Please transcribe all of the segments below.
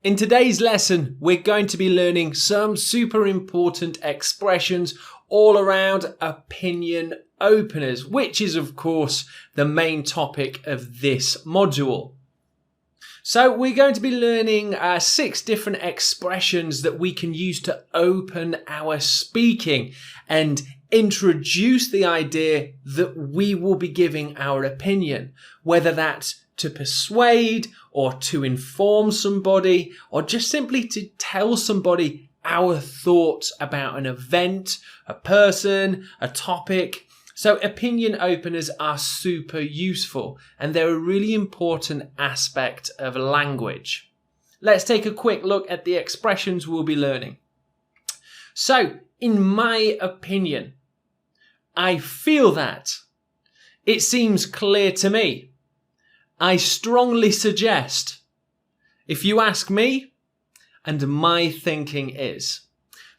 In today's lesson, we're going to be learning some super important expressions all around opinion openers, which is of course the main topic of this module. So we're going to be learning 6 different expressions that we can use to open our speaking and introduce the idea that we will be giving our opinion, whether that's to persuade or to inform somebody or just simply to tell somebody our thoughts about an event, a person, a topic. So opinion openers are super useful and they're a really important aspect of language. Let's take a quick look at the expressions we'll be learning. So, in my opinion, I feel that. It seems clear to me. I strongly suggest. If you ask me, and my thinking is.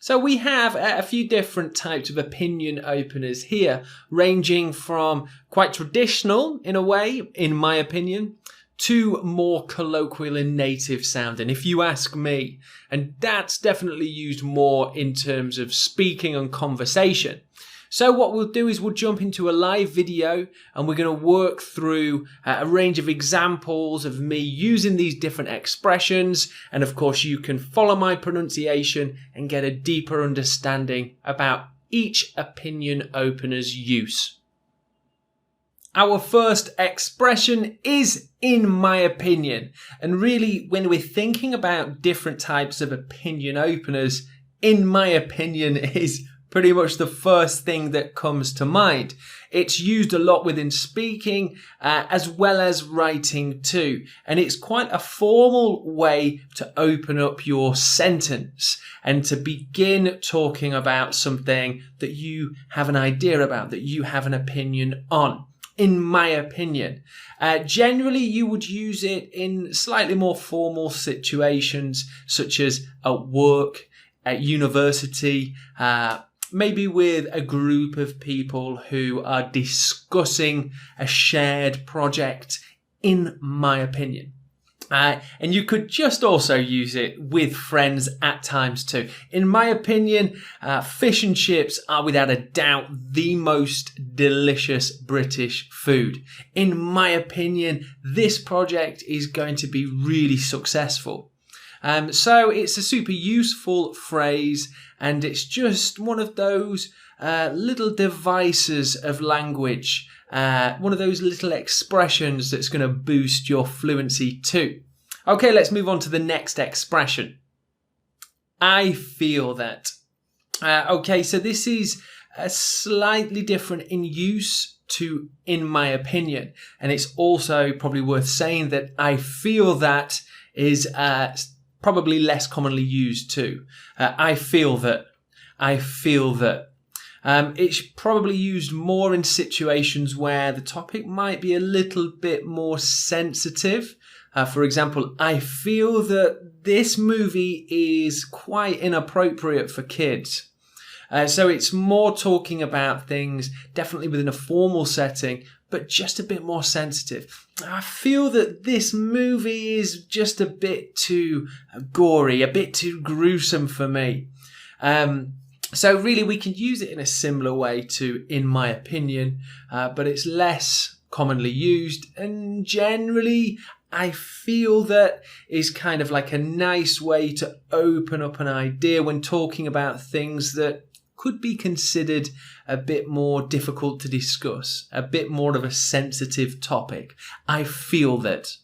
So we have a few different types of opinion openers here, ranging from quite traditional in a way, in my opinion, to more colloquial and native sounding, if you ask me. And that's definitely used more in terms of speaking and conversation. So what we'll do is we'll jump into a live video and we're going to work through a range of examples of me using these different expressions. And of course, you can follow my pronunciation and get a deeper understanding about each opinion opener's use. Our first expression is in my opinion. And really, when we're thinking about different types of opinion openers, in my opinion is pretty much the first thing that comes to mind. It's used a lot within speaking as well as writing too. And it's quite a formal way to open up your sentence and to begin talking about something that you have an idea about, that you have an opinion on. In my opinion. Generally, you would use it in slightly more formal situations, such as at work, at university, maybe with a group of people who are discussing a shared project, in my opinion. And you could just also use it with friends at times too. In my opinion, fish and chips are without a doubt the most delicious British food. In my opinion, this project is going to be really successful. So it's a super useful phrase, and it's just one of those little devices of language, one of those little expressions that's going to boost your fluency too. Okay, let's move on to the next expression. I feel that. Okay, so this is slightly different in use to in my opinion, and it's also probably worth saying that I feel that is probably less commonly used too. I feel that. I feel that. It's probably used more in situations where the topic might be a little bit more sensitive. For example, I feel that this movie is quite inappropriate for kids. So it's more talking about things definitely within a formal setting, but just a bit more sensitive. I feel that this movie is just a bit too gory, a bit too gruesome for me. So really we can use it in a similar way to in my opinion, but it's less commonly used, and generally I feel that is kind of like a nice way to open up an idea when talking about things that could be considered a bit more difficult to discuss, a bit more of a sensitive topic. I feel that.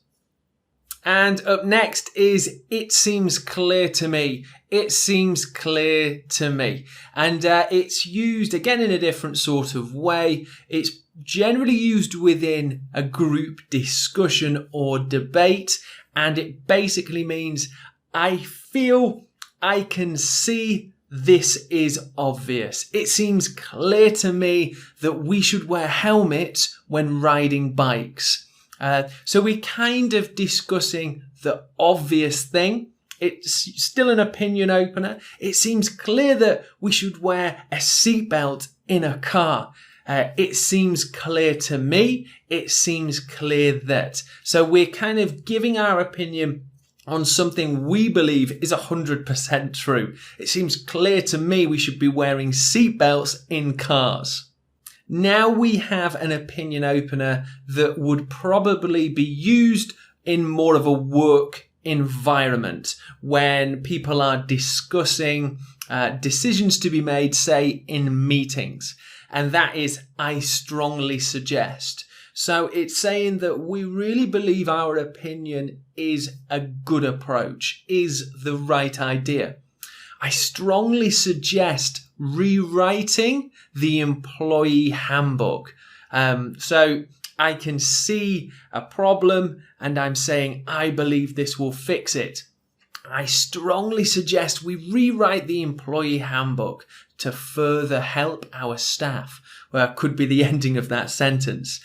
And up next is it seems clear to me. It seems clear to me. And it's used again in a different sort of way. It's generally used within a group discussion or debate. And it basically means I feel, I can see, this is obvious. It seems clear to me that we should wear helmets when riding bikes. So we're kind of discussing the obvious thing. It's still an opinion opener. It seems clear that we should wear a seatbelt in a car. It seems clear to me. It seems clear that. So we're kind of giving our opinion on something we believe is 100% true. It seems clear to me we should be wearing seatbelts in cars. Now we have an opinion opener that would probably be used in more of a work environment when people are discussing decisions to be made, say, in meetings. And that is, I strongly suggest. So it's saying that we really believe our opinion is a good approach, is the right idea. I strongly suggest rewriting the employee handbook. So I can see a problem and I'm saying, I believe this will fix it. I strongly suggest we rewrite the employee handbook to further help our staff. Well, could be the ending of that sentence.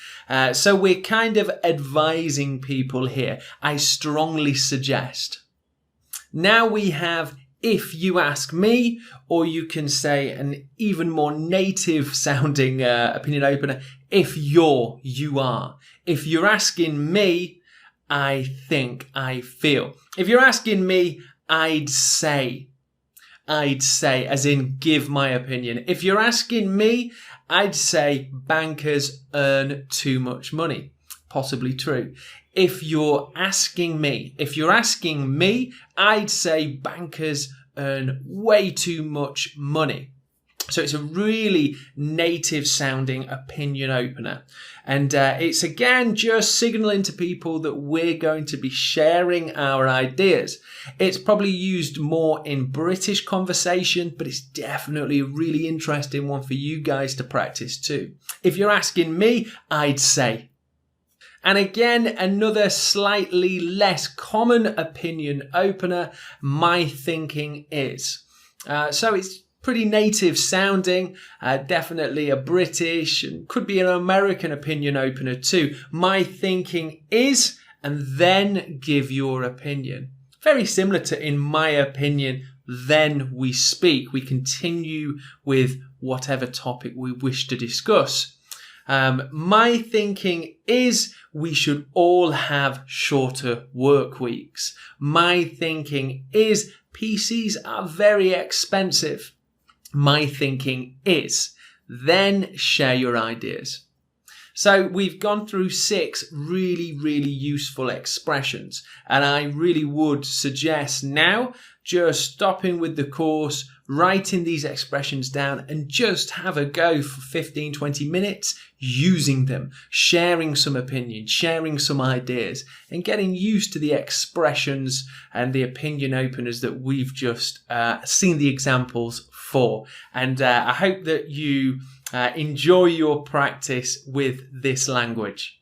So we're kind of advising people here. I strongly suggest. Now we have if you ask me, or you can say an even more native sounding opinion opener, if you are. If you're asking me, I think, I feel. If you're asking me, I'd say, as in give my opinion. If you're asking me, I'd say bankers earn too much money. Possibly true. If you're asking me, I'd say bankers earn way too much money. So it's a really native sounding opinion opener. And it's again just signaling to people that we're going to be sharing our ideas. It's probably used more in British conversation, but it's definitely a really interesting one for you guys to practice too. If you're asking me, I'd say. And again, another slightly less common opinion opener, my thinking is. So it's pretty native sounding, definitely a British and could be an American opinion opener too. My thinking is, and then give your opinion. Very similar to in my opinion, then we speak. We continue with whatever topic we wish to discuss. My thinking is we should all have shorter work weeks. My thinking is PCs are very expensive. My thinking is, then share your ideas. So we've gone through 6 really, really useful expressions, and I really would suggest now just stopping with the course, writing these expressions down and just have a go for 15, 20 minutes using them, sharing some opinions, sharing some ideas and getting used to the expressions and the opinion openers that we've just seen the examples for. And I hope that you enjoy your practice with this language.